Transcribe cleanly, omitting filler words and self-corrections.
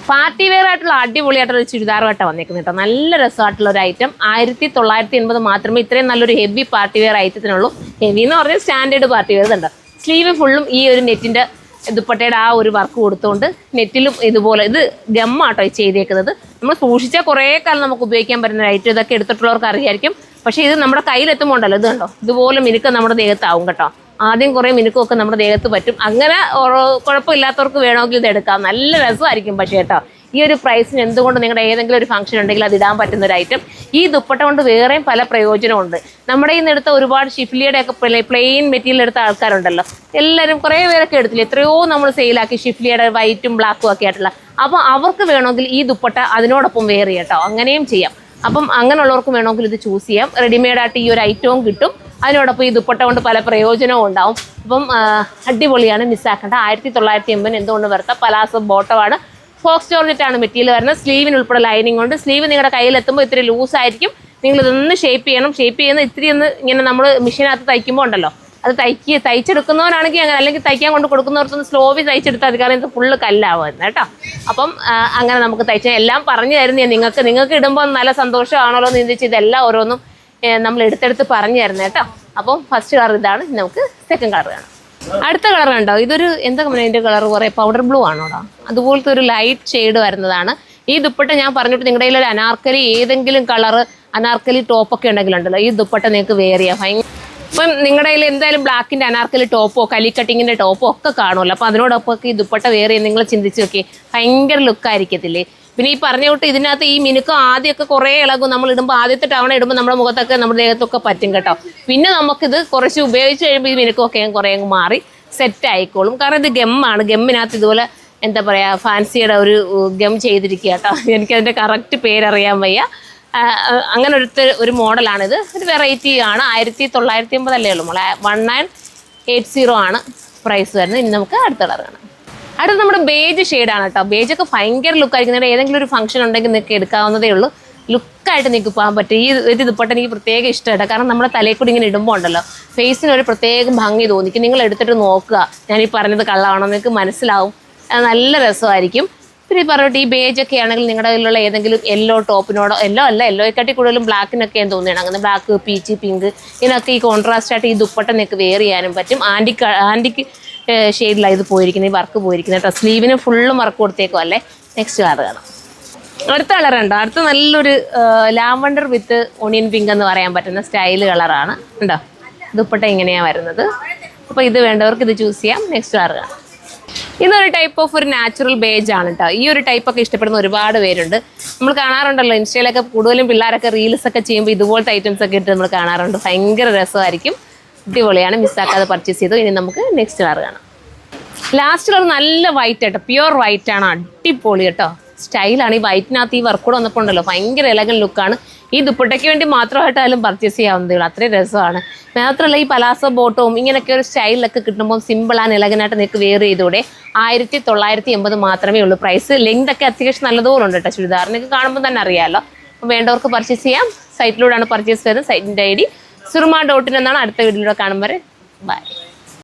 Party wear ആയിട്ടുള്ള അടിപൊളിയായിട്ടുള്ള ഒരു ചുരിദാറുമായിട്ടാണ് വന്നേക്കുന്നത് കേട്ടോ. നല്ല രസമായിട്ടുള്ള ഒരു ഐറ്റം. 1980 മാത്രമേ ഇത്രയും നല്ലൊരു ഹെവി പാർട്ടി വെയർ ഐറ്റത്തിനുള്ളൂ. ഹെവി എന്ന് പറഞ്ഞാൽ സ്റ്റാൻഡേർഡ് പാർട്ടി വെയർ ഉണ്ട്. സ്ലീവ് ഫുള്ളും ഈ ഒരു നെറ്റിൻ്റെ ദുപ്പട്ടയുടെ ആ ഒരു വർക്ക് കൊടുത്തുകൊണ്ട് നെറ്റിലും ഇതുപോലെ ഇത് ഗമ്മാട്ടോ ചെയ്തേക്കുന്നത്. നമ്മൾ സൂക്ഷിച്ചാൽ കുറേ കാലം നമുക്ക് ഉപയോഗിക്കാൻ പറ്റുന്ന ഐറ്റം. ഇതൊക്കെ എടുത്തിട്ടുള്ളവർക്ക് അറിയായിരിക്കും. പക്ഷേ ഇത് നമ്മുടെ കയ്യിലെത്തുമ്പോൾ ഉണ്ടല്ലോ, ഇത് കണ്ടോ, ഇതുപോലെ മിനുക്ക് നമ്മുടെ ദേഹത്താവും കേട്ടോ. ആദ്യം കുറേ മിനുക്കൊക്കെ നമ്മുടെ ദേഹത്ത് പറ്റും. അങ്ങനെ കുഴപ്പമില്ലാത്തവർക്ക് വേണമെങ്കിൽ ഇത് എടുക്കാം. നല്ല രസമായിരിക്കും. പക്ഷേ കേട്ടോ, ഈ ഒരു പ്രൈസിന് എന്തുകൊണ്ട് നിങ്ങളുടെ ഏതെങ്കിലും ഒരു ഫംഗ്ഷൻ ഉണ്ടെങ്കിൽ അത് ഇടാൻ പറ്റുന്ന ഒരു ഐറ്റം. ഈ ദുപ്പട്ട കൊണ്ട് വേറെയും പല പ്രയോജനമുണ്ട്. നമ്മുടെ ഇന്ന് എടുത്ത ഒരുപാട് ഷിഫ്ലിയുടെ ഒക്കെ പ്ലെയിൻ മെറ്റീരിയൽ എടുത്ത ആൾക്കാരുണ്ടല്ലോ, എല്ലാവരും കുറേ പേരൊക്കെ എടുത്തില്ല, എത്രയോ നമ്മൾ സെയിലാക്കി ഷിഫ്ലിയുടെ വൈറ്റും ബ്ലാക്കും ഒക്കെ ആയിട്ടുള്ള. അപ്പോൾ അവർക്ക് വേണമെങ്കിൽ ഈ ദുപ്പട്ട അതിനോടൊപ്പം വെയർ ചെയ്യാം കേട്ടോ. അങ്ങനെയും ചെയ്യാം. അപ്പം അങ്ങനെയുള്ളവർക്ക് വേണമെങ്കിൽ ഇത് ചൂസ് ചെയ്യാം. റെഡിമെയ്ഡായിട്ട് ഈ ഒരു ഐറ്റവും കിട്ടും, അതിനോടൊപ്പം ഈ ദുപ്പട്ട കൊണ്ട് പല പ്രയോജനവും ഉണ്ടാവും. അപ്പം അടിപൊളിയാണ്, മിസ്സാക്കേണ്ട. 1980 എന്തുകൊണ്ട് വരത്ത പലാസോ ബോട്ടമാണ്. ഫോക്സ് ജോർജറ്റാണ് മെറ്റീരിയൽ വരുന്നത്. സ്ലീവിന് ഉൾപ്പെടെ ലൈനിങ് ഉണ്ട്. സ്ലീവ് നിങ്ങളുടെ കയ്യിലെത്തുമ്പോൾ ഇത്തിരി ലൂസായിരിക്കും. നിങ്ങളിതൊന്ന് ഷേപ്പ് ചെയ്യണം. ഷേപ്പ് ചെയ്യുന്ന ഇത്തിരി ഒന്ന് ഇങ്ങനെ നമ്മൾ മെഷീനകത്ത് തയ്ക്കുമ്പോൾ ഉണ്ടല്ലോ, അത് തയ്ച്ചെടുക്കുന്നവരാണെങ്കിൽ അങ്ങനെ, അല്ലെങ്കിൽ തയ്ക്കാൻ കൊണ്ട് കൊടുക്കുന്നവർക്കൊന്ന് സ്ലോവി തയ്ച്ചെടുത്താൽ അത്, കാരണം ഇത് ഫുള്ള് കല്ലാവുന്നത് കേട്ടോ. അപ്പം അങ്ങനെ നമുക്ക് എല്ലാം പറഞ്ഞു തരുന്നേ നിങ്ങൾക്ക് ഇടുമ്പോൾ നല്ല സന്തോഷമാണല്ലോ എന്ന് ചിന്തിച്ച് ഇതെല്ലാം ഓരോന്നും നമ്മൾ എടുത്തെടുത്ത് പറഞ്ഞു തരുന്നത് കേട്ടോ. അപ്പം ഫസ്റ്റ് കളർ ഇതാണ്. നമുക്ക് സെക്കൻഡ് കളർ കാണാം. അടുത്ത കളർ കണ്ടോ, ഇതൊരു എന്താ ഇതിൻ്റെ കളർ കുറേ പൗഡർ ബ്ലൂ ആണോടാ, അതുപോലത്തെ ഒരു ലൈറ്റ് ഷെയ്ഡ് വരുന്നതാണ്. ഈ ദുപ്പട്ട ഞാൻ പറഞ്ഞിട്ട് നിങ്ങളുടെ കയ്യിൽ ഒരു അനാർക്കലി ഏതെങ്കിലും കളർ അനാർക്കലി ടോപ്പൊക്കെ ഉണ്ടെങ്കിലുണ്ടല്ലോ, ഈ ദുപ്പട്ട നിങ്ങൾക്ക് വെയർ ചെയ്യാം. ഇപ്പം നിങ്ങളുടെ കയ്യിൽ എന്തായാലും ബ്ലാക്കിൻ്റെ അനാർക്കലി ടോപ്പോ കലി കട്ടിങ്ങിൻ്റെ ടോപ്പോ ഒക്കെ കാണുമല്ലോ. അപ്പോൾ അതിനോടൊപ്പം ഈ ദുപ്പട്ട വെയർ ചെയ്യാൻ നിങ്ങൾ ചിന്തിച്ച് നോക്കി, ഭയങ്കര ലുക്കായിരിക്കത്തില്ലേ. പിന്നെ ഈ പറഞ്ഞ തൊട്ട് ഇതിനകത്ത് ഈ മിനുക്ക് ആദ്യമൊക്കെ കുറേ ഇളകും. നമ്മൾ ഇടുമ്പോൾ ആദ്യത്തെ തവണ ഇടുമ്പോൾ നമ്മുടെ മുഖത്തൊക്കെ നമ്മുടെ ദേഹത്തൊക്കെ പറ്റും കേട്ടോ. പിന്നെ നമുക്കിത് കുറച്ച് ഉപയോഗിച്ച് കഴിയുമ്പോൾ ഈ മിനുക്കൊക്കെ കുറേ അങ്ങ് മാറി സെറ്റ് ആയിക്കോളും. കാരണം ഇത് ഗമ്മാണ്. ഗമ്മിനകത്ത് ഇതുപോലെ എന്താ പറയുക, ഫാൻസിയുടെ ഒരു ഗം ചെയ്തിരിക്കുക കേട്ടോ. എനിക്കതിൻ്റെ കറക്റ്റ് പേരറിയാൻ വയ്യ. അങ്ങനെ ഒരു മോഡലാണിത്. ഒരു വെറൈറ്റി ആണ്. 1980 അല്ലേ ഉള്ളൂ മോളെ. 1980 ആണ് പ്രൈസ് വരുന്നത്. ഇനി നമുക്ക് അടുത്ത കളർ കാണാം. അടുത്ത നമ്മുടെ ബേജ് ഷെയ്ഡാണ് കേട്ടോ. ബേജൊക്കെ ഭയങ്കര ലുക്കായിരിക്കും. നിങ്ങളുടെ ഏതെങ്കിലും ഒരു ഫംഗ്ഷൻ ഉണ്ടെങ്കിൽ നിങ്ങൾക്ക് എടുക്കാവുന്നതേ ഉള്ളൂ. ലുക്കായിട്ട് നിങ്ങൾക്ക് പോകാൻ പറ്റും. ഈ ദുപ്പട്ട എനിക്ക് പ്രത്യേകം ഇഷ്ടമാണ്. കാരണം നമ്മുടെ തലയിൽ കൂടി ഇങ്ങനെ ഇടുമ്പോൾ ഉണ്ടല്ലോ, ഫേസിന് ഒരു പ്രത്യേകം ഭംഗി തോന്നിക്കും. നിങ്ങൾ എടുത്തിട്ട് നോക്കുക, ഞാനീ പറഞ്ഞത് കള്ളമാണോ നിങ്ങൾക്ക് മനസ്സിലാവും. നല്ല രസമായിരിക്കും. പിന്നെ ഈ പറഞ്ഞിട്ട് ഈ ബേജൊക്കെ ആണെങ്കിൽ നിങ്ങളുടെ കയ്യിലുള്ള ഏതെങ്കിലും യെല്ലോ ടോപ്പിനോടോ, യെല്ലോയെക്കാട്ടി കൂടുതലും ബ്ലാക്കിനൊക്കെ ഞാൻ തോന്നുകയാണ്. അങ്ങനെ ബ്ലാക്ക്, പീച്ച്, പിങ്ക് ഇതിനൊക്കെ ഈ കോൺട്രാസ്റ്റ് ആയിട്ട് ഈ ദുപ്പട്ട നിങ്ങൾക്ക് വെയർ ചെയ്യാനും പറ്റും. ആൻറ്റിക്ക് ഷെയ്ഡിലാണ് ഇത് പോയിരിക്കുന്നത്, ഈ വർക്ക് പോയിരിക്കുന്നത് കേട്ടോ. സ്ലീവിന് ഫുള്ളും വർക്ക് കൊടുത്തേക്കും അല്ലേ. നെക്സ്റ്റ് കളർ കാണാം. അടുത്ത കളർ ഉണ്ടോ, അടുത്ത നല്ലൊരു ലാവണ്ടർ വിത്ത് ഓണിയൻ പിങ്ക് എന്ന് പറയാൻ പറ്റുന്ന സ്റ്റൈല് കളറാണ്. ഉണ്ടോ, ദുപ്പട്ട ഇങ്ങനെയാണ് വരുന്നത്. അപ്പോൾ ഇത് വേണ്ടവർക്ക് ഇത് ചൂസ് ചെയ്യാം. നെക്സ്റ്റ് കളർ കാണാം. ഇതൊരു ടൈപ്പ് ഓഫ് ഒരു നാച്ചുറൽ ബേജ് ആണ് കേട്ടോ. ഈ ഒരു ടൈപ്പൊക്കെ ഇഷ്ടപ്പെടുന്ന ഒരുപാട് പേരുണ്ട്. നമ്മൾ കാണാറുണ്ടല്ലോ ഇൻസ്റ്റയിലൊക്കെ, കൂടുതലും പിള്ളേരൊക്കെ റീൽസൊക്കെ ചെയ്യുമ്പോൾ ഇതുപോലത്തെ ഐറ്റംസ് ഒക്കെ ഇട്ട് നമ്മൾ കാണാറുണ്ട്. ഭയങ്കര രസമായിരിക്കും, അടിപൊളിയാണ്. മിസ്സാക്കാതെ പർച്ചേസ് ചെയ്തു. ഇനി നമുക്ക് നെക്സ്റ്റ് കളർ കാണാം. ലാസ്റ്റ് കളർ നല്ല വൈറ്റ് കേട്ടോ, പ്യുവർ വൈറ്റ് ആണ്. അടിപൊളി കേട്ടോ, സ്റ്റൈലാണ്. ഈ വൈറ്റിനകത്ത് ഈ വർക്ക് കൂടെ വന്നപ്പോൾ ഉണ്ടല്ലോ, ഭയങ്കര എലഗൻ ലുക്കാണ്. ഈ ദുപ്പട്ടയ്ക്ക് വേണ്ടി മാത്രമായിട്ടായാലും പർച്ചേസ് ചെയ്യാവുന്നതേ ഉള്ളൂ. അത്രയും രസമാണ്. മാത്രമല്ല ഈ പലാസോ ബോട്ടവും ഇങ്ങനെയൊക്കെ ഒരു സ്റ്റൈലിലൊക്കെ കിട്ടുമ്പോൾ സിമ്പിൾ ആൻഡ് എലഗനായിട്ട് നിങ്ങൾക്ക് വെയർ ചെയ്തൂടെ. 1980 മാത്രമേ ഉള്ളൂ പ്രൈസ്. ലെങ്ത് ഒക്കെ അത്യാവശ്യം നല്ലതുപോലെ ഉണ്ട് കേട്ടോ. ചുരിദാറിനൊക്കെ കാണുമ്പോൾ തന്നെ അറിയാമല്ലോ. അപ്പോൾ വേണ്ടവർക്ക് പർച്ചേസ് ചെയ്യാം. സൈറ്റിലൂടെയാണ് പർച്ചേസ് വരുന്നത്. സൈറ്റിൻ്റെ ID surma.in എന്നാണ്. അടുത്ത വീഡിയോയിലൂടെ കാണുമ്പോൾ ബൈ.